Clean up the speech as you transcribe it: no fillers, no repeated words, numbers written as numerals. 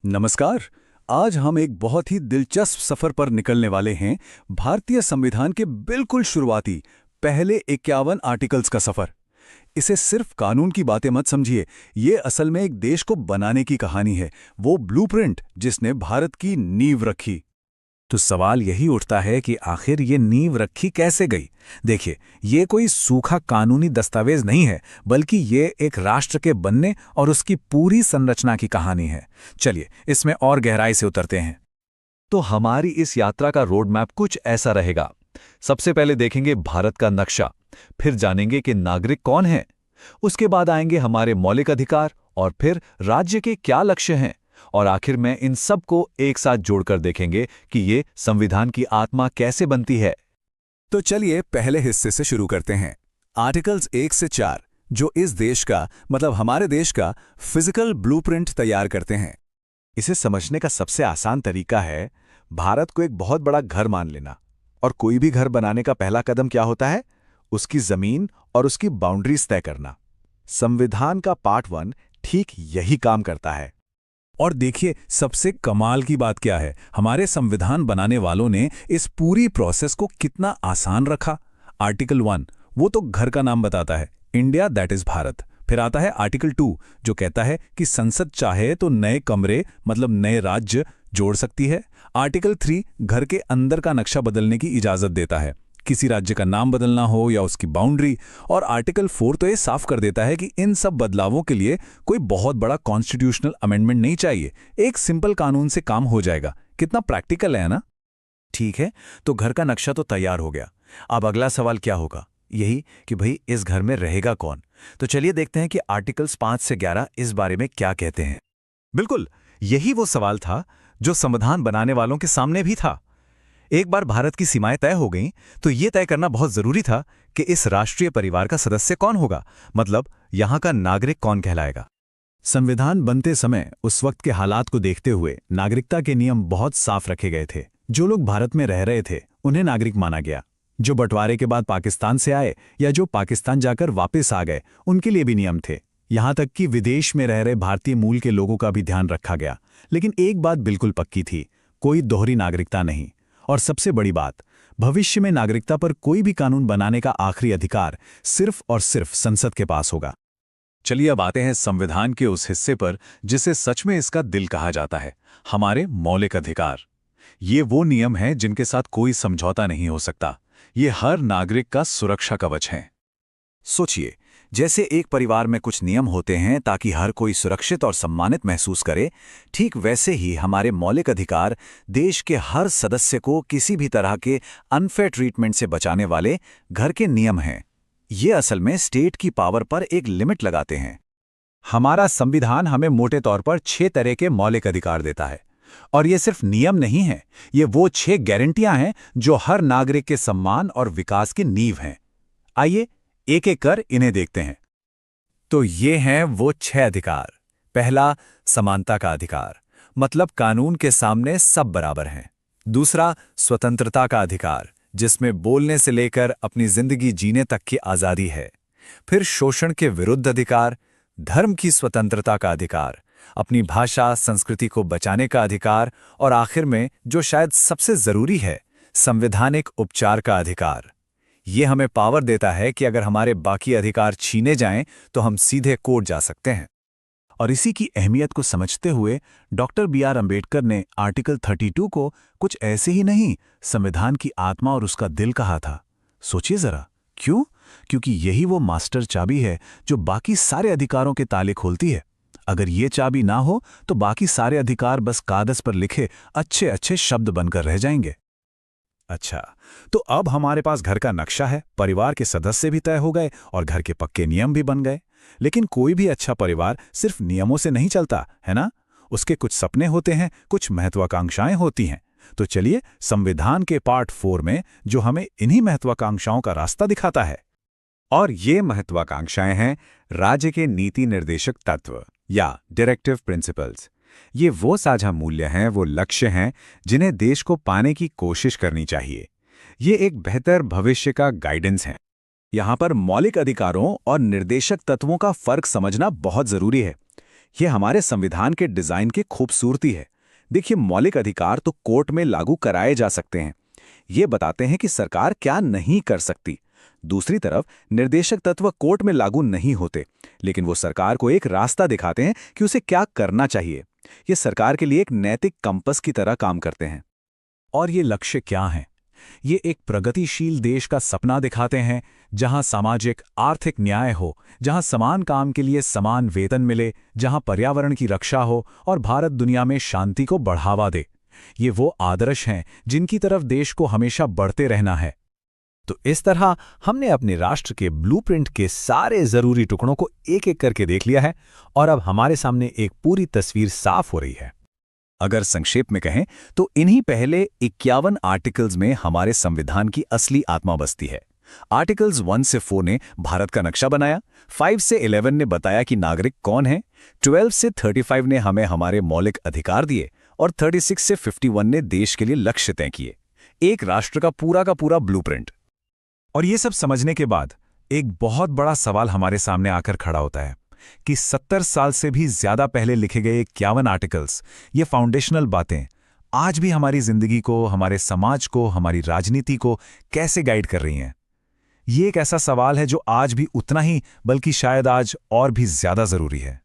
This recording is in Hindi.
नमस्कार। आज हम एक बहुत ही दिलचस्प सफर पर निकलने वाले हैं। भारतीय संविधान के बिल्कुल शुरुआती पहले 51 आर्टिकल्स का सफर। इसे सिर्फ कानून की बातें मत समझिए, ये असल में एक देश को बनाने की कहानी है, वो ब्लूप्रिंट जिसने भारत की नींव रखी। तो सवाल यही उठता है कि आखिर ये नींव रखी कैसे गई। देखिए, ये कोई सूखा कानूनी दस्तावेज नहीं है, बल्कि ये एक राष्ट्र के बनने और उसकी पूरी संरचना की कहानी है। चलिए इसमें और गहराई से उतरते हैं। तो हमारी इस यात्रा का रोड मैप कुछ ऐसा रहेगा। सबसे पहले देखेंगे भारत का नक्शा, फिर जानेंगे कि नागरिक कौन है, उसके बाद आएंगे हमारे मौलिक अधिकार और फिर राज्य के क्या लक्ष्य हैं, और आखिर में इन सब को एक साथ जोड़कर देखेंगे कि ये संविधान की आत्मा कैसे बनती है। तो चलिए पहले हिस्से से शुरू करते हैं। आर्टिकल्स 1 से 4 जो इस देश का मतलब हमारे देश का फिजिकल ब्लूप्रिंट तैयार करते हैं। इसे समझने का सबसे आसान तरीका है भारत को एक बहुत बड़ा घर मान लेना। और कोई भी घर बनाने का पहला कदम क्या होता है? उसकी जमीन और उसकी बाउंड्रीज तय करना। संविधान का पार्ट 1 ठीक यही काम करता है। और देखिए सबसे कमाल की बात क्या है, हमारे संविधान बनाने वालों ने इस पूरी प्रोसेस को कितना आसान रखा। आर्टिकल 1 वो तो घर का नाम बताता है, इंडिया दैट इज भारत। फिर आता है आर्टिकल 2 जो कहता है कि संसद चाहे तो नए कमरे मतलब नए राज्य जोड़ सकती है। आर्टिकल 3 घर के अंदर का नक्शा बदलने की इजाजत देता है, किसी राज्य का नाम बदलना हो या उसकी बाउंड्री। और आर्टिकल 4 तो ये साफ कर देता है कि इन सब बदलावों के लिए कोई बहुत बड़ा कॉन्स्टिट्यूशनल अमेंडमेंट नहीं चाहिए, एक सिंपल कानून से काम हो जाएगा। कितना प्रैक्टिकल है ना। ठीक है, तो घर का नक्शा तो तैयार हो गया। अब अगला सवाल क्या होगा? यही कि भाई इस घर में रहेगा कौन। तो चलिए देखते हैं कि आर्टिकल्स 5 से 11 इस बारे में क्या कहते हैं। बिल्कुल, यही वो सवाल था जो संविधान बनाने वालों के सामने भी था। एक बार भारत की सीमाएं तय हो गईं, तो यह तय करना बहुत जरूरी था कि इस राष्ट्रीय परिवार का सदस्य कौन होगा, मतलब यहां का नागरिक कौन कहलाएगा। संविधान बनते समय उस वक्त के हालात को देखते हुए नागरिकता के नियम बहुत साफ रखे गए थे। जो लोग भारत में रह रहे थे उन्हें नागरिक माना गया। जो बंटवारे के बाद पाकिस्तान से आए या जो पाकिस्तान जाकर वापस आ गए उनके लिए भी नियम थे। यहां तक कि विदेश में रह रहे भारतीय मूल के लोगों का भी ध्यान रखा गया। लेकिन एक बात बिल्कुल पक्की थी, कोई दोहरी नागरिकता नहीं। और सबसे बड़ी बात, भविष्य में नागरिकता पर कोई भी कानून बनाने का आखिरी अधिकार सिर्फ और सिर्फ संसद के पास होगा। चलिए अब आते हैं संविधान के उस हिस्से पर जिसे सच में इसका दिल कहा जाता है, हमारे मौलिक अधिकार। ये वो नियम हैं जिनके साथ कोई समझौता नहीं हो सकता। ये हर नागरिक का सुरक्षा कवच है। सोचिए, जैसे एक परिवार में कुछ नियम होते हैं ताकि हर कोई सुरक्षित और सम्मानित महसूस करे, ठीक वैसे ही हमारे मौलिक अधिकार देश के हर सदस्य को किसी भी तरह के अनफेयर ट्रीटमेंट से बचाने वाले घर के नियम हैं। ये असल में स्टेट की पावर पर एक लिमिट लगाते हैं। हमारा संविधान हमें मोटे तौर पर 6 तरह के मौलिक अधिकार देता है। और ये सिर्फ नियम नहीं है, ये वो 6 गारंटियां हैं जो हर नागरिक के सम्मान और विकास की नींव हैं। आइए एक एक कर इन्हें देखते हैं। तो ये हैं वो 6 अधिकार। पहला, समानता का अधिकार, मतलब कानून के सामने सब बराबर हैं। दूसरा, स्वतंत्रता का अधिकार, जिसमें बोलने से लेकर अपनी जिंदगी जीने तक की आज़ादी है। फिर शोषण के विरुद्ध अधिकार, धर्म की स्वतंत्रता का अधिकार, अपनी भाषा संस्कृति को बचाने का अधिकार, और आखिर में जो शायद सबसे जरूरी है, संवैधानिक उपचार का अधिकार। ये हमें पावर देता है कि अगर हमारे बाकी अधिकार छीने जाएं तो हम सीधे कोर्ट जा सकते हैं। और इसी की अहमियत को समझते हुए डॉक्टर B.R. अम्बेडकर ने आर्टिकल 32 को कुछ ऐसे ही नहीं, संविधान की आत्मा और उसका दिल कहा था। सोचिए जरा, क्यों? क्योंकि यही वो मास्टर चाबी है जो बाकी सारे अधिकारों के ताले खोलती है। अगर ये चाबी ना हो तो बाकी सारे अधिकार बस कागज पर लिखे अच्छे अच्छे शब्द बनकर रह जाएंगे। अच्छा, तो अब हमारे पास घर का नक्शा है, परिवार के सदस्य भी तय हो गए और घर के पक्के नियम भी बन गए। लेकिन कोई भी अच्छा परिवार सिर्फ नियमों से नहीं चलता, है ना? उसके कुछ सपने होते हैं, कुछ महत्वाकांक्षाएं होती हैं। तो चलिए संविधान के पार्ट 4 में जो हमें इन्हीं महत्वाकांक्षाओं का रास्ता दिखाता है। और ये महत्वाकांक्षाएं हैं राज्य के नीति निर्देशक तत्व या डायरेक्टिव प्रिंसिपल्स। ये वो साझा मूल्य हैं, वो लक्ष्य हैं जिन्हें देश को पाने की कोशिश करनी चाहिए। ये एक बेहतर भविष्य का गाइडेंस है। यहाँ पर मौलिक अधिकारों और निर्देशक तत्वों का फर्क समझना बहुत जरूरी है। ये हमारे संविधान के डिजाइन की खूबसूरती है। देखिए, मौलिक अधिकार तो कोर्ट में लागू कराए जा सकते हैं। ये बताते हैं कि सरकार क्या नहीं कर सकती। दूसरी तरफ निर्देशक तत्व कोर्ट में लागू नहीं होते, लेकिन वो सरकार को एक रास्ता दिखाते हैं कि उसे क्या करना चाहिए। ये सरकार के लिए एक नैतिक कंपस की तरह काम करते हैं। और ये लक्ष्य क्या हैं? ये एक प्रगतिशील देश का सपना दिखाते हैं, जहां सामाजिक आर्थिक न्याय हो, जहां समान काम के लिए समान वेतन मिले, जहां पर्यावरण की रक्षा हो और भारत दुनिया में शांति को बढ़ावा दे। ये वो आदर्श हैं जिनकी तरफ देश को हमेशा बढ़ते रहना है। तो इस तरह हमने अपने राष्ट्र के ब्लूप्रिंट के सारे जरूरी टुकड़ों को एक एक करके देख लिया है और अब हमारे सामने एक पूरी तस्वीर साफ हो रही है। अगर संक्षेप में कहें तो इन्हीं पहले 51 आर्टिकल्स में हमारे संविधान की असली आत्मा बसती है। आर्टिकल्स 1 से 4 ने भारत का नक्शा बनाया, 5 से 11 ने बताया कि नागरिक कौन है, 12 से 35 ने हमें हमारे मौलिक अधिकार दिए और 36 से 51 ने देश के लिए लक्ष्य तय किए। एक राष्ट्र का पूरा ब्लूप्रिंट। और ये सब समझने के बाद एक बहुत बड़ा सवाल हमारे सामने आकर खड़ा होता है कि 70 साल से भी ज्यादा पहले लिखे गए 51 आर्टिकल्स, ये फाउंडेशनल बातें आज भी हमारी जिंदगी को, हमारे समाज को, हमारी राजनीति को कैसे गाइड कर रही हैं? ये एक ऐसा सवाल है जो आज भी उतना ही, बल्कि शायद आज और भी ज्यादा जरूरी है।